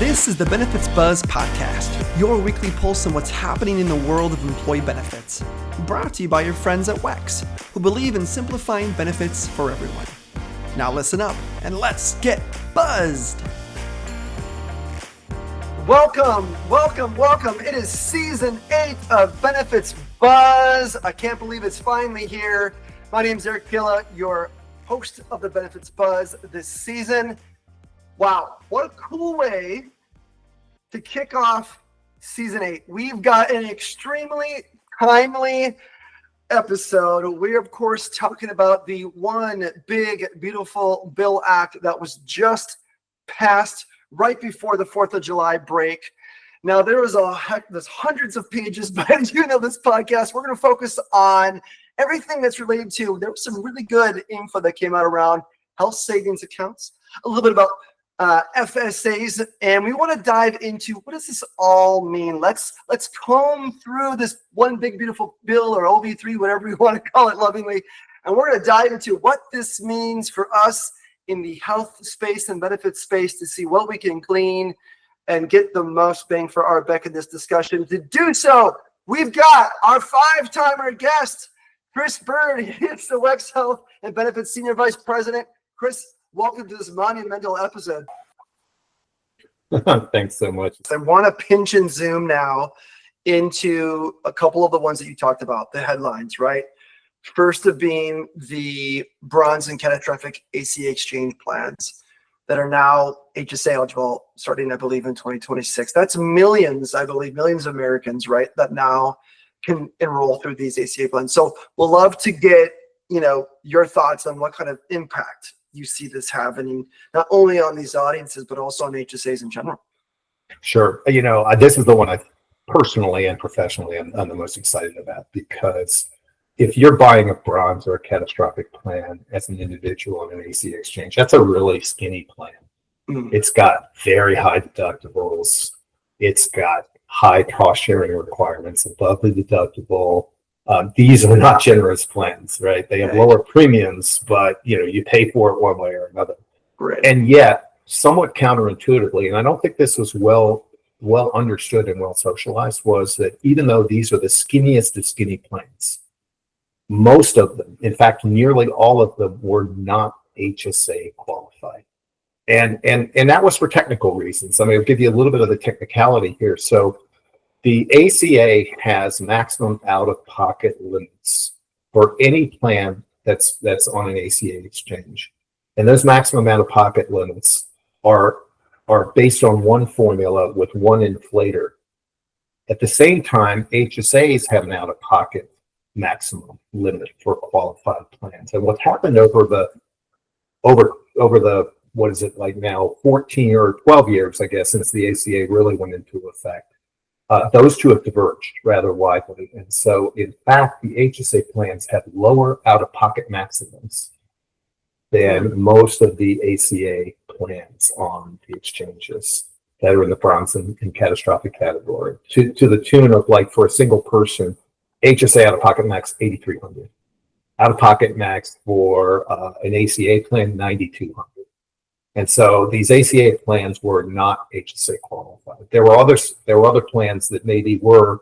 This is the Benefits Buzz Podcast, your weekly pulse on what's happening in the world of employee benefits. Brought to you by your friends at WEX, who believe in simplifying benefits for everyone. Now listen up and let's get buzzed. Welcome. It is season 8 of Benefits Buzz. I can't believe it's finally here. My name is Eric Pilla, your host of the Benefits Buzz this season. Wow, what a cool way to kick off season 8. We've got an extremely timely episode. We're, of course, talking about the one big, beautiful bill act that was just passed right before the 4th of July break. Now, there's hundreds of pages, but as you know, this podcast, we're going to focus on everything that's related to, there was some really good info that came out around health savings accounts, a little bit about FSAs, and we want to dive into what does this all mean. Let's comb through this one big beautiful bill, or OB3, whatever you want to call it lovingly, and we're going to dive into what this means for us in the health space and benefits space to see what we can glean and get the most bang for our buck in this discussion. To do so, we've got our 5-timer guest, Chris Byrd. He's the WEX Health and Benefits Senior Vice President. Chris, welcome to this monumental episode. Thanks so much. I want to pinch and zoom now into a couple of the ones that you talked about, the headlines, right? First of being the bronze and catastrophic ACA exchange plans that are now HSA eligible starting, I believe, in 2026. That's millions, I believe, millions of Americans, right, that now can enroll through these ACA plans. So we'll love to get, your thoughts on what kind of impact you see this having, not only on these audiences, but also on HSAs in general. Sure. This is the one I personally and professionally I'm the most excited about, because if you're buying a bronze or a catastrophic plan as an individual on an ACA exchange, that's a really skinny plan. It's got very high deductibles. It's got high cost sharing requirements above the deductible. These are not generous plans, right? They have lower premiums, but you pay for it one way or another. Right. And yet, somewhat counterintuitively, and I don't think this was well understood and well socialized, was that even though these are the skinniest of skinny plans, most of them, in fact, nearly all of them, were not HSA qualified. And that was for technical reasons. I mean, I'll give you a little bit of the technicality here. So the ACA has maximum out-of-pocket limits for any plan that's on an ACA exchange. And those maximum out-of-pocket limits are based on one formula with one inflator. At the same time, HSAs have an out-of-pocket maximum limit for qualified plans. And what's happened over the what is it like now, 14 or 12 years, I guess, since the ACA really went into effect, those two have diverged rather widely. And so, in fact, the HSA plans have lower out-of-pocket maximums than most of the ACA plans on the exchanges that are in the bronze and catastrophic category, to the tune of, like, for a single person, HSA out-of-pocket max $8,300, out-of-pocket max for an ACA plan $9,200. And so these ACA plans were not HSA qualified. There were other plans that maybe were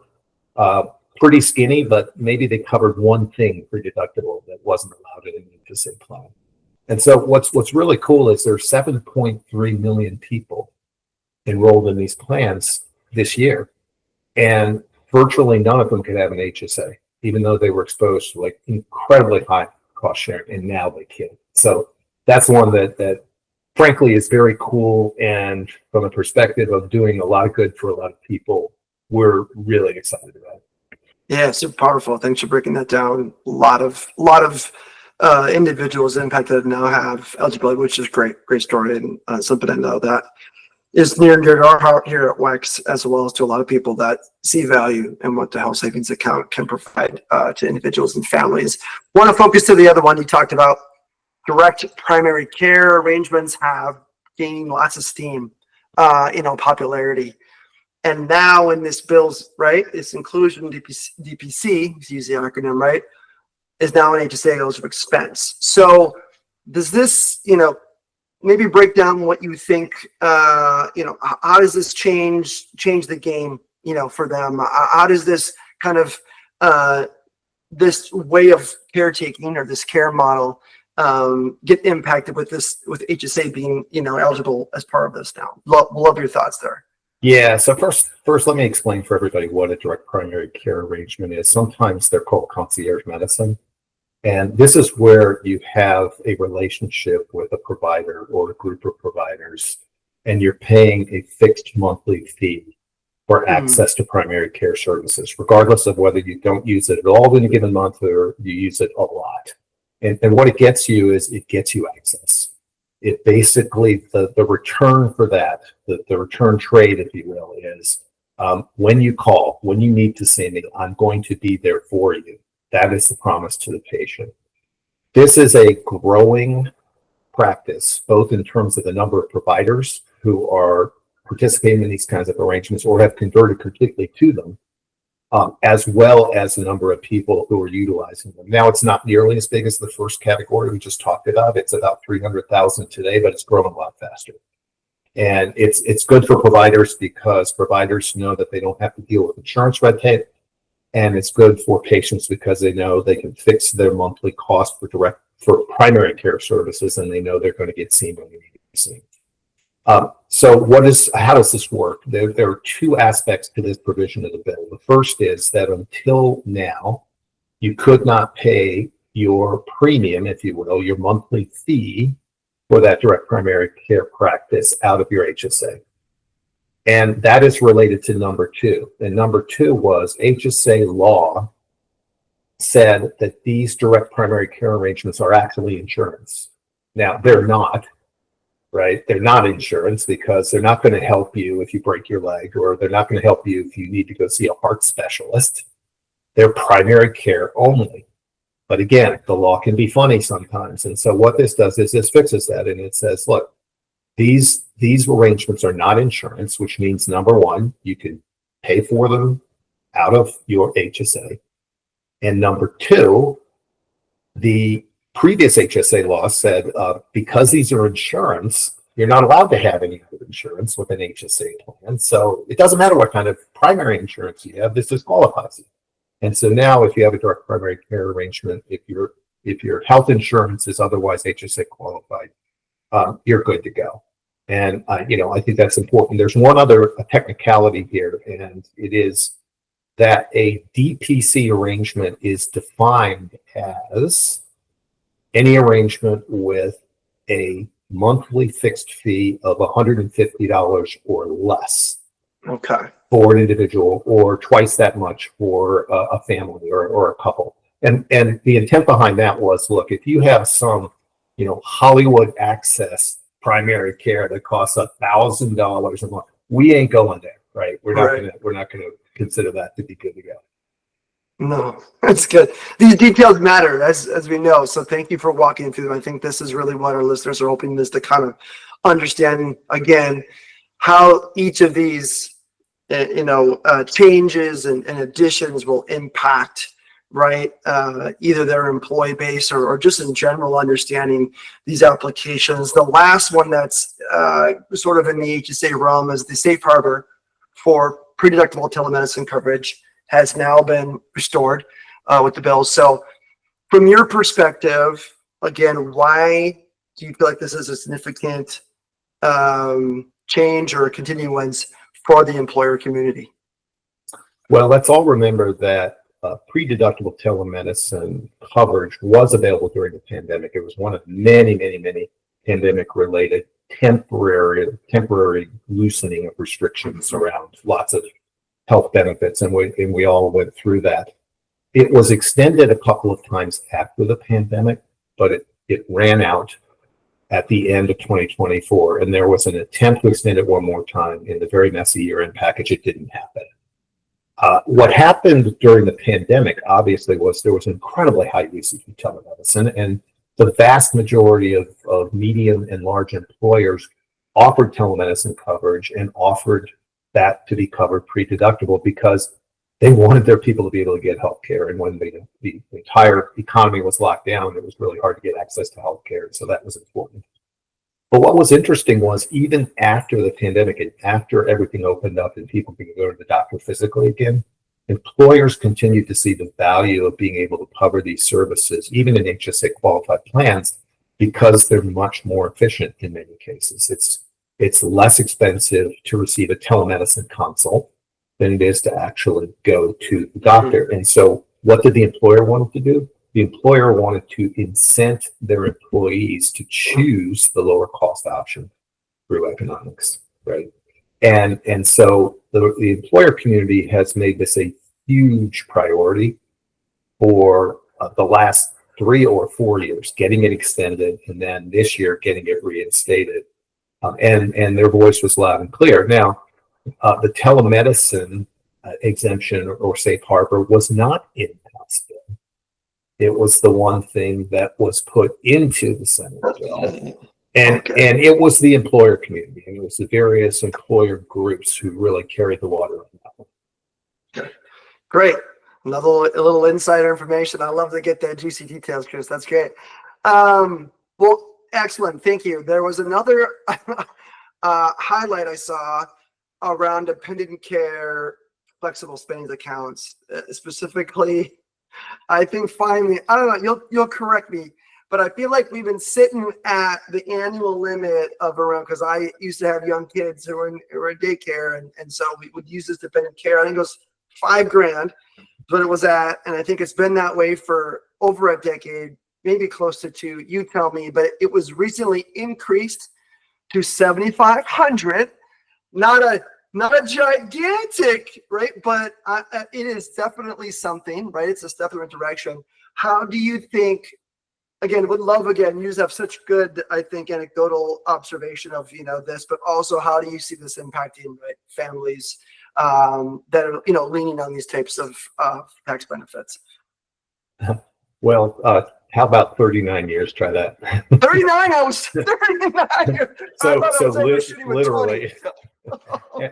pretty skinny, but maybe they covered one thing for deductible that wasn't allowed in an HSA plan. And so what's really cool is there's 7.3 million people enrolled in these plans this year, and virtually none of them could have an HSA, even though they were exposed to like incredibly high cost sharing, and now they can. So that's one that frankly is very cool, and from a perspective of doing a lot of good for a lot of people, we're really excited about it. Yeah, super powerful. Thanks for breaking that down. A lot of individuals impacted now have eligibility, which is great story, and something I know that is near and dear to our heart here at WEX, as well as to a lot of people that see value in what the health savings account can provide to individuals and families. Want to focus to the other one you talked about. Direct primary care arrangements have gained lots of steam, popularity. And now in this bill's, right, this inclusion DPC, use the acronym, right, is now an HSA eligible expense. So does this, maybe break down what you think, how does this change the game, for them? How does this kind of, this way of caretaking or this care model get impacted with HSA being, eligible as part of this now? Love your thoughts there. Yeah. So first, let me explain for everybody what a direct primary care arrangement is. Sometimes they're called concierge medicine. And this is where you have a relationship with a provider or a group of providers, and you're paying a fixed monthly fee for access to primary care services, regardless of whether you don't use it at all in a given month or you use it a lot. And what it gets you is it gets you access. It basically, the return for that, the return trade, if you will, is when you call, when you need to see me, I'm going to be there for you. That is the promise to the patient. This is a growing practice, both in terms of the number of providers who are participating in these kinds of arrangements or have converted completely to them, as well as the number of people who are utilizing them. Now, it's not nearly as big as the first category we just talked about. It's about 300,000 today, but it's growing a lot faster. And it's good for providers because providers know that they don't have to deal with insurance red tape. And it's good for patients because they know they can fix their monthly cost for primary care services, and they know they're going to get seen when they need to be seen. So how does this work? There are two aspects to this provision of the bill. The first is that until now, you could not pay your premium, if you will, your monthly fee for that direct primary care practice out of your HSA. And that is related to number two. And number two was HSA law said that these direct primary care arrangements are actually insurance. Now, they're not, right? They're not insurance because they're not going to help you if you break your leg, or they're not going to help you if you need to go see a heart specialist. They're primary care only. But again, the law can be funny sometimes. And so what this does is this fixes that. And it says, look, these arrangements are not insurance, which means number one, you can pay for them out of your HSA. And number two, the previous HSA law said because these are insurance, you're not allowed to have any other insurance with an HSA plan. So it doesn't matter what kind of primary insurance you have, this disqualifies you. And so now if you have a direct primary care arrangement, if your health insurance is otherwise HSA qualified, you're good to go. And I think that's important. There's one other technicality here, and it is that a DPC arrangement is defined as any arrangement with a monthly fixed fee of $150 or less. Okay. For an individual, or twice that much for a family or a couple. And the intent behind that was, look, if you have some, Hollywood access primary care that costs $1,000 a month, we ain't going there, right? We're not gonna consider that to be good to go. No, that's good. These details matter, as we know. So thank you for walking through them. I think this is really what our listeners are hoping, is to kind of understand again how each of these changes and additions will impact, right? Either their employee base or just in general understanding these applications. The last one that's sort of in the HSA realm is the safe harbor for pre-deductible telemedicine coverage has now been restored with the bill. So from your perspective, again, why do you feel like this is a significant change or continuance for the employer community? Well, let's all remember that pre-deductible telemedicine coverage was available during the pandemic. It was one of many, many, many pandemic-related temporary loosening of restrictions around lots of health benefits, and we all went through that. It was extended a couple of times after the pandemic, but it ran out at the end of 2024, and there was an attempt to extend it one more time in the very messy year-end package. It didn't happen. What happened during the pandemic, obviously, was there was incredibly high usage of telemedicine, and the vast majority of medium and large employers offered telemedicine coverage and offered that to be covered pre-deductible because they wanted their people to be able to get health care. And when the entire economy was locked down, it was really hard to get access to health care. So that was important. But what was interesting was even after the pandemic and after everything opened up and people could go to the doctor physically again, employers continued to see the value of being able to cover these services, even in HSA qualified plans, because they're much more efficient in many cases. It's less expensive to receive a telemedicine consult than it is to actually go to the doctor. And so what did the employer want to do? The employer wanted to incent their employees to choose the lower cost option through economics, right? And so the employer community has made this a huge priority for the last 3 or 4 years, getting it extended, and then this year getting it reinstated. And their voice was loud and clear. Now, the telemedicine exemption or safe harbor was not in House bill. It was the one thing that was put into the Senate bill. And it was the employer community, and it was the various employer groups who really carried the water on that one. Okay. Great. Another little insider information. I love to get that juicy details, Chris. That's great. Well, excellent. Thank you. There was another highlight I saw around dependent care flexible spending accounts, specifically. I think finally, I don't know, you'll correct me, but I feel like we've been sitting at the annual limit of around, because I used to have young kids who were in daycare, and so we would use this dependent care. I think it was $5,000, but it was at, and I think it's been that way for over a decade, maybe close to 2. You tell me, but it was recently increased to 7,500. Not a gigantic, right? But it is definitely something, right? It's a step in the direction. How do you think? Again, would love again. You just have such good, I think, anecdotal observation of this, but also how do you see this impacting families that are leaning on these types of tax benefits? Well, how about 39 years? Try that. 39. I was 39. So literally.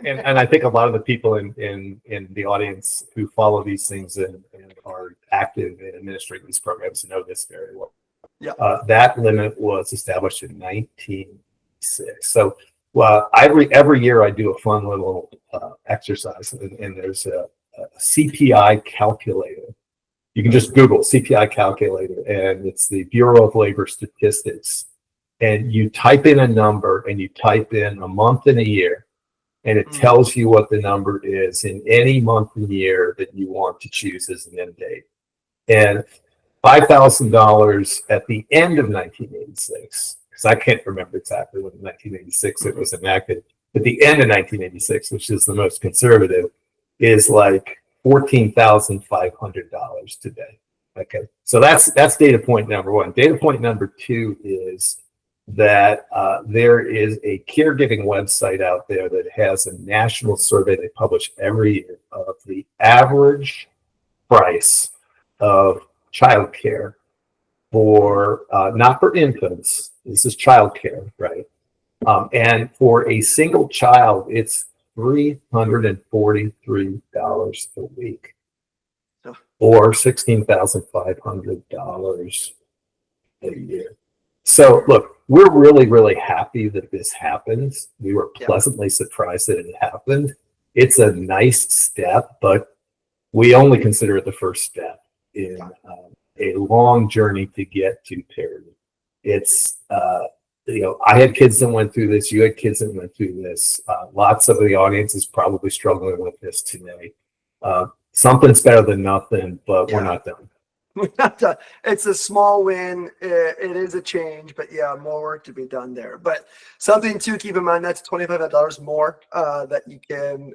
And I think a lot of the people in the audience who follow these things and are active in administrating these programs know this very well. Yeah. That limit was established in 1996. So every year I do a fun little exercise, and there's a CPI calculator. You can just Google CPI calculator, and it's the Bureau of Labor Statistics. And you type in a number, and you type in a month and a year, and it tells you what the number is in any month and year that you want to choose as an end date. And $5,000 at the end of 1986, because I can't remember exactly when in 1986 it was enacted, but the end of 1986, which is the most conservative, is like $14,500 today. Okay, so that's data point number one. Data point number two is that there is a caregiving website out there that has a national survey they publish every year of the average price of childcare for not for infants. This is childcare, right? And for a single child, it's $343 a week, or $16,500 a year. So look, we're really, really happy that this happens. We were pleasantly surprised that it happened. It's a nice step, but we only consider it the first step in a long journey to get to parity. It's I had kids that went through this. You had kids that went through this. Lots of the audience is probably struggling with this today. Something's better than nothing, but we're not done. We're not done. It's a small win. It is a change, but more work to be done there. But something to keep in mind, that's $2,500 more that you can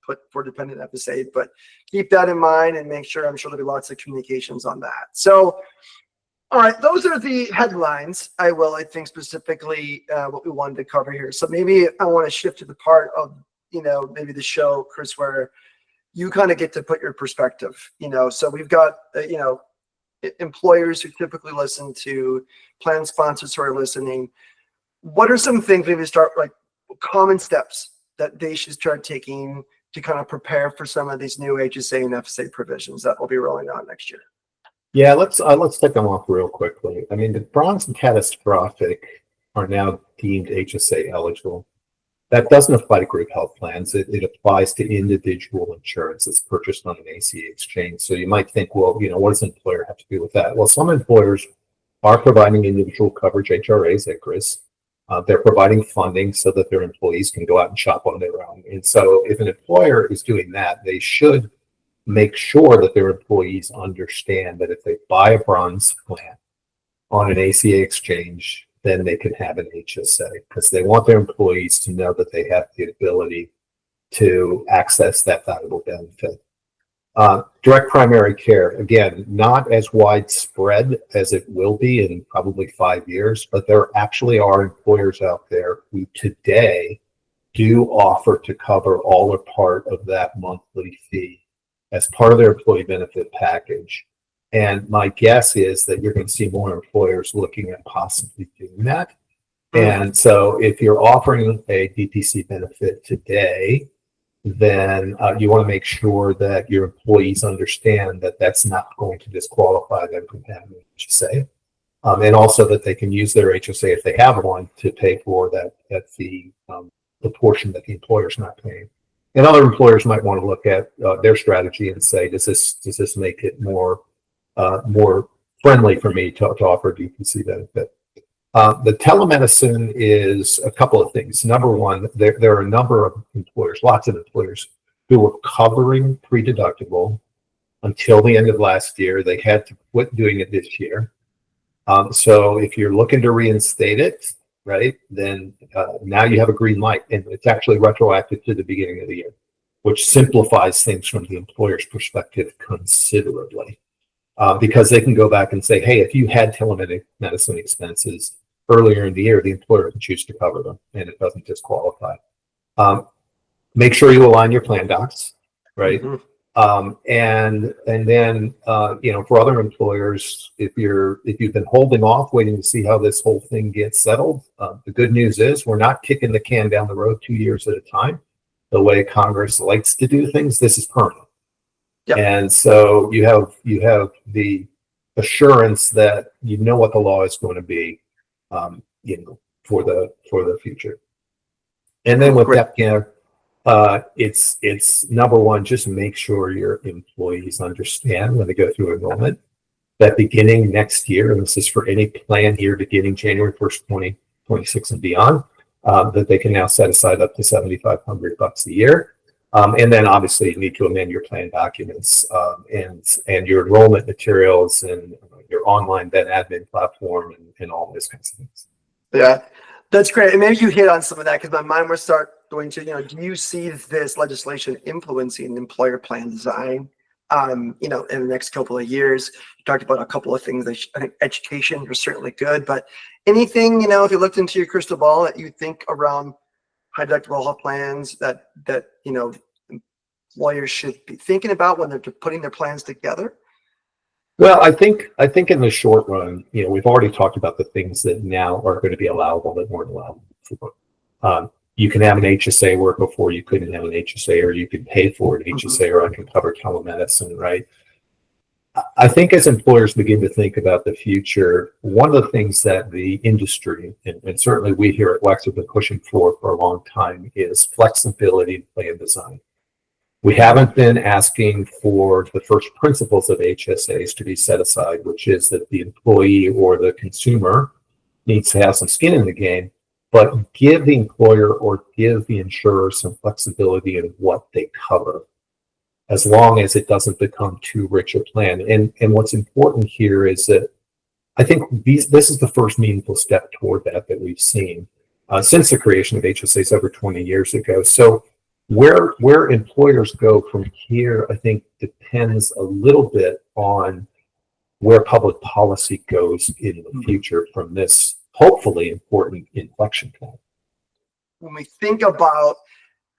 put for dependent FSA. But keep that in mind and make sure, I'm sure there'll be lots of communications on that. So, all right, those are the headlines. I think specifically what we wanted to cover here. So maybe I want to shift to the part of, maybe the show, Chris, where you kind of get to put your perspective, so we've got, employers who typically listen to, plan sponsors who are listening. What are some things maybe start, like common steps that they should start taking to kind of prepare for some of these new HSA and FSA provisions that will be rolling out next year? Yeah, let's take them off real quickly. I mean, the bronze and catastrophic are now deemed HSA eligible. That doesn't apply to group health plans. It applies to individual insurance that's purchased on an ACA exchange. So you might think, well, what does an employer have to do with that? Well, some employers are providing individual coverage, HRAs, ICHRAs. They're providing funding so that their employees can go out and shop on their own. And so if an employer is doing that, they should make sure that their employees understand that if they buy a bronze plan on an ACA exchange, then they can have an HSA, because they want their employees to know that they have the ability to access that valuable benefit. Direct primary care, again, not as widespread as it will be in probably 5 years, but there actually are employers out there who today do offer to cover all or part of that monthly fee as part of their employee benefit package. And my guess is that you're going to see more employers looking at possibly doing that. And so if you're offering a DPC benefit today, then you want to make sure that your employees understand that that's not going to disqualify them from having an HSA. And also that they can use their HSA, if they have one, to pay for that fee, the portion that the employer's not paying. And other employers might want to look at their strategy and say, does this make it more friendly for me to offer DPC benefit? The telemedicine is a couple of things. Number one, there are a number of employers, lots of employers, who were covering pre-deductible until the end of last year. They had to quit doing it this year. So if you're looking to reinstate it, right, then now you have a green light, and it's actually retroactive to the beginning of the year, which simplifies things from the employer's perspective considerably. Because they can go back and say, hey, if you had telemedicine expenses earlier in the year, the employer can choose to cover them, and it doesn't disqualify. Make sure you align your plan docs, right? And then for other employers, if you've been holding off, waiting to see how this whole thing gets settled, the good news is we're not kicking the can down the road 2 years at a time. The way Congress likes to do things, this is permanent. Yep. And so you have the assurance that you know what the law is going to be, for the future. And then with that, it's number one, just make sure your employees understand when they go through enrollment that beginning next year, and this is for any plan year beginning January 1st, 2026 and beyond, that they can now set aside up to $7,500 a year. And then obviously you need to amend your plan documents and your enrollment materials and your online then admin platform and all those kinds of things. Yeah, that's great. And maybe you hit on some of that, because my mind will start going to, do you see this legislation influencing employer plan design, in the next couple of years? You talked about a couple of things. I think education is certainly good, but anything, if you looked into your crystal ball that you think around high deductible health plans that employers should be thinking about when they're putting their plans together? Well, I think in the short run, we've already talked about the things that now are going to be allowable that weren't allowable before. You can have an HSA where before you couldn't have an HSA, or you could pay for an HSA, or I can cover telemedicine, right? I think as employers begin to think about the future, one of the things that the industry, and certainly we here at WEX have been pushing for a long time, is flexibility in plan design. We haven't been asking for the first principles of HSAs to be set aside, which is that the employee or the consumer needs to have some skin in the game, but give the employer or give the insurer some flexibility in what they cover, as long as it doesn't become too rich a plan. And what's important here is that I think this is the first meaningful step toward that we've seen since the creation of HSAs over 20 years ago. So where employers go from here, I think, depends a little bit on where public policy goes in the future from this hopefully important inflection point. When we think about,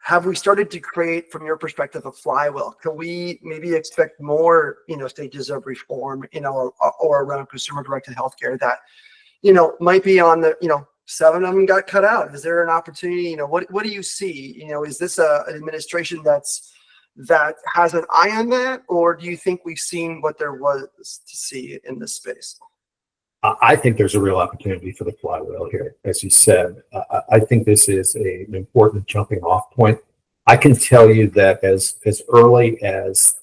have we started to create, from your perspective, a flywheel? Can we maybe expect more, stages of reform, or around consumer-directed healthcare that, might be on the, 7 of them got cut out? Is there an opportunity? What do you see? Is this an administration that has an eye on that, or do you think we've seen what there was to see in this space? I think there's a real opportunity for the flywheel here. As you said, I think this is an important jumping off point. I can tell you that as early as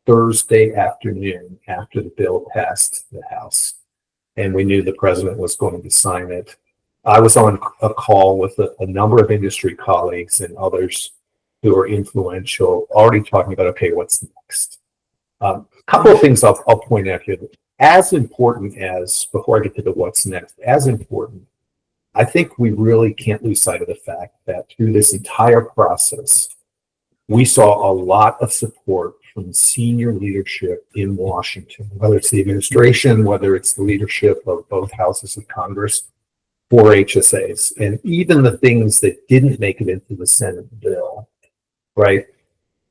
Thursday afternoon, after the bill passed the House, and we knew the president was going to sign it, I was on a call with a number of industry colleagues and others who are influential, already talking about, okay, what's next? A couple of things I'll point out here. As important as, before I get to the what's next, as important, I think we really can't lose sight of the fact that through this entire process, we saw a lot of support from senior leadership in Washington, whether it's the administration, whether it's the leadership of both houses of Congress for HSAs, and even the things that didn't make it into the Senate bill, right?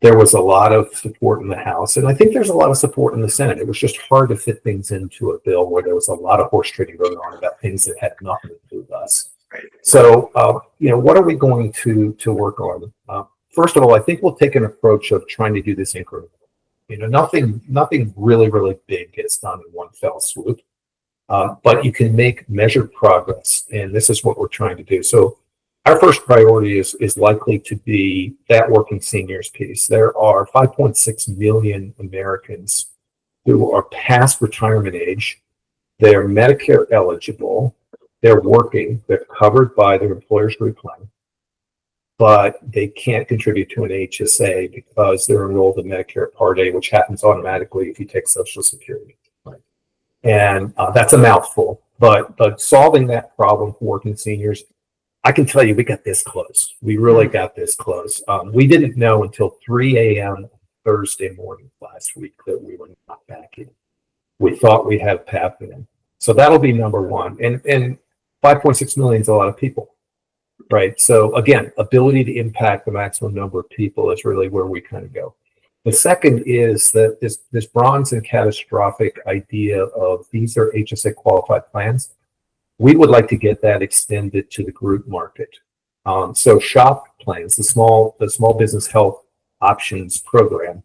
There was a lot of support in the House, and I think there's a lot of support in the Senate. It was just hard to fit things into a bill where there was a lot of horse trading going on about things that had nothing to do with us. Right. So, what are we going to work on? First of all, I think we'll take an approach of trying to do this incrementally. Nothing really big gets done in one fell swoop, but you can make measured progress, and this is what we're trying to do. So, our first priority is likely to be that working seniors piece. There are 5.6 million Americans who are past retirement age. They're Medicare eligible. They're working. They're covered by their employer's group plan, but they can't contribute to an HSA because they're enrolled in Medicare Part A, which happens automatically if you take Social Security. Right? And that's a mouthful, but solving that problem for working seniors, I can tell you, we got this close. We really got this close. We didn't know until 3 a.m. Thursday morning last week that we were not back in. We thought we'd have PAP in. So that'll be number one. And 5.6 million is a lot of people, right? So again, ability to impact the maximum number of people is really where we kind of go. The second is that this bronze and catastrophic idea of these are HSA qualified plans. We would like to get that extended to the group market. So SHOP plans, the small business health options program,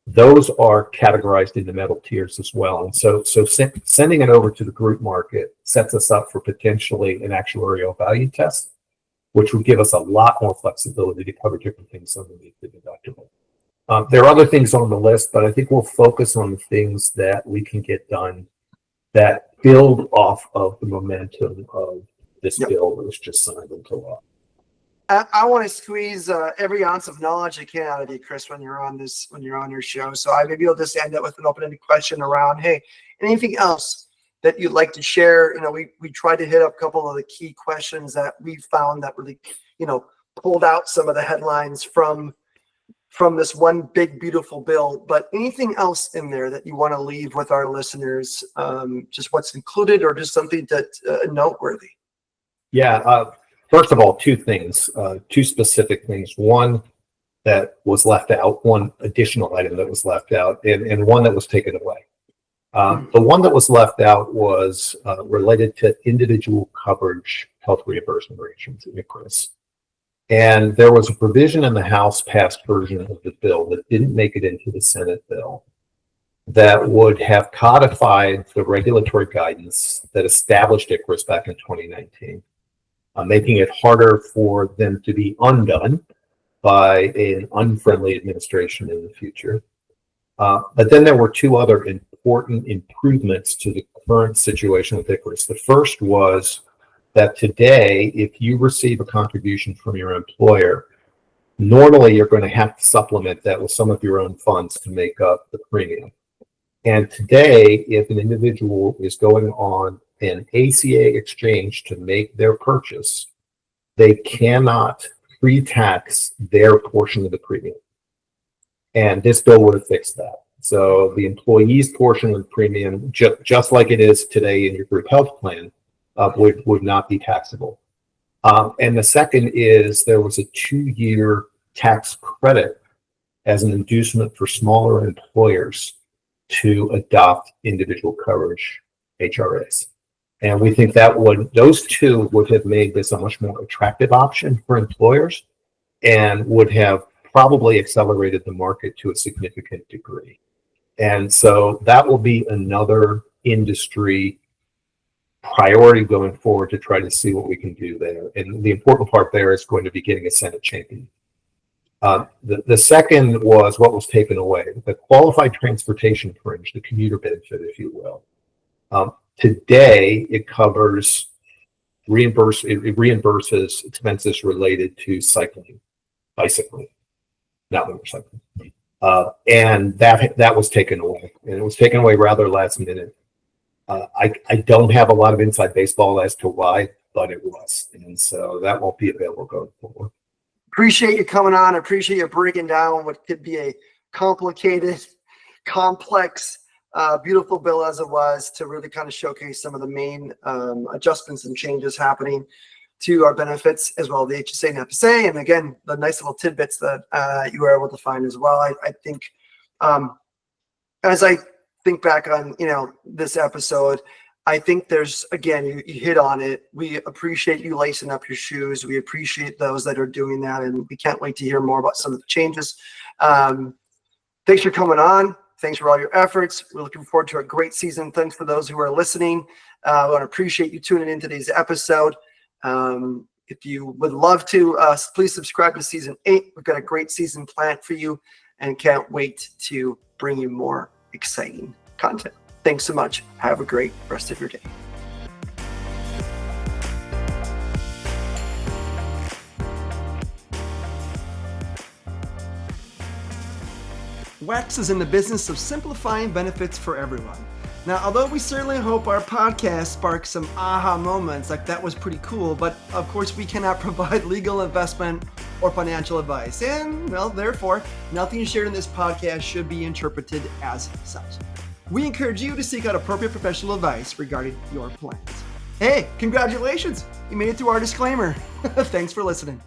those are categorized into metal tiers as well. And so sending it over to the group market sets us up for potentially an actuarial value test, which would give us a lot more flexibility to cover different things underneath the deductible. There are other things on the list, but I think we'll focus on the things that we can get done that build off of the momentum of this bill that was just signed into law. I want to squeeze every ounce of knowledge I can out of you, Chris, when you're on your show. So maybe you'll just end up with an open-ended question around, hey, anything else that you'd like to share? We tried to hit up a couple of the key questions that we found that really, pulled out some of the headlines from this one big, beautiful bill. But anything else in there that you want to leave with our listeners, just what's included or just something that's noteworthy? Yeah. First of all, two things, two specific things. One that was left out, one additional item that was left out, and one that was taken away. The one that was left out was related to individual coverage health reimbursement arrangements, ICHRAs. And there was a provision in the House passed version of the bill that didn't make it into the Senate bill that would have codified the regulatory guidance that established ICHRAs back in 2019, making it harder for them to be undone by an unfriendly administration in the future. But then there were two other important improvements to the current situation with ICHRAs. The first was that today, if you receive a contribution from your employer, normally you're going to have to supplement that with some of your own funds to make up the premium. And today, if an individual is going on an ACA exchange to make their purchase, they cannot pre-tax their portion of the premium. And this bill would have fixed that. So the employee's portion of the premium, just like it is today in your group health plan, would not be taxable. And the second is there was a 2-year tax credit as an inducement for smaller employers to adopt individual coverage HRAs. And we think that those two would have made this a much more attractive option for employers and would have probably accelerated the market to a significant degree. And so that will be another industry priority going forward to try to see what we can do there. And the important part there is going to be getting a Senate champion. The second was what was taken away, the qualified transportation fringe, the commuter benefit, if you will. Today, it reimburses expenses related to bicycling, not motorcycling. And that was taken away, and it was taken away rather last minute. I don't have a lot of inside baseball as to why, but it was, and so that won't be available going forward. Appreciate you coming on. I appreciate you breaking down what could be a complicated, complex, beautiful bill as it was, to really kind of showcase some of the main adjustments and changes happening to our benefits, as well as the HSA and FSA. And again, the nice little tidbits that you were able to find as well. I think as I think back on, this episode, I think there's, again, you hit on it. We appreciate you lacing up your shoes. We appreciate those that are doing that, and we can't wait to hear more about some of the changes. Thanks for coming on. Thanks for all your efforts. We're looking forward to a great season. Thanks for those who are listening. I want to appreciate you tuning in today's episode. If you would love to, please subscribe to season 8. We've got a great season planned for you and can't wait to bring you more exciting content. Thanks so much. Have a great rest of your day. WEX is in the business of simplifying benefits for everyone. Now, although we certainly hope our podcast sparks some aha moments, like that was pretty cool, but of course we cannot provide legal, investment, or financial advice. And, well, therefore, nothing shared in this podcast should be interpreted as such. We encourage you to seek out appropriate professional advice regarding your plans. Hey, congratulations! You made it through our disclaimer. Thanks for listening.